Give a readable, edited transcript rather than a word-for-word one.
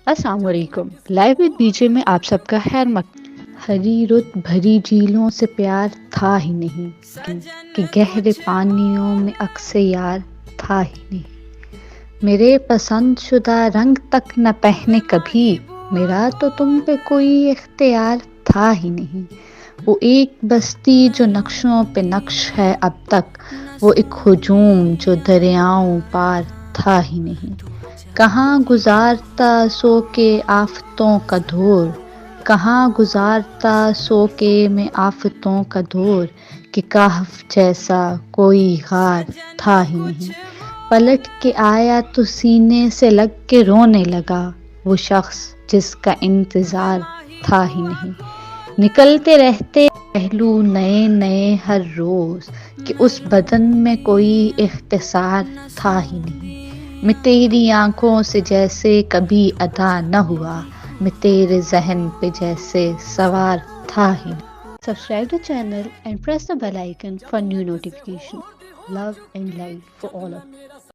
السلام علیکم، live with B J میں آپ سب کا خیر ہری رت بھری جھیلوں سے پیار تھا ہی نہیں، کہ گہرے پانیوں میں عکس یار تھا ہی نہیں، میرے پسند شدہ رنگ تک نہ پہنے کبھی، میرا تو تم پہ کوئی اختیار تھا ہی نہیں، وہ ایک بستی جو نقشوں پہ نقش ہے اب تک، وہ ایک ہجوم جو دریاؤں پار تھا ہی نہیں، کہاں گزارتا سو کے آفتوں کا دور، کہاں گزارتا سو کے میں آفتوں کا دور، کہ کہف جیسا کوئی غار تھا ہی نہیں، پلٹ کے آیا تو سینے سے لگ کے رونے لگا، وہ شخص جس کا انتظار تھا ہی نہیں، نکلتے رہتے پہلو نئے نئے ہر روز، کہ اس بدن میں کوئی اختصار تھا ہی نہیں، میں تیری آنکھوں سے جیسے کبھی ادا نہ ہوا، میں تیرے ذہن پہ جیسے سوار تھا ہی نہیں۔ Subscribe the channel and press the bell icon for new notification. Love and light for all of you.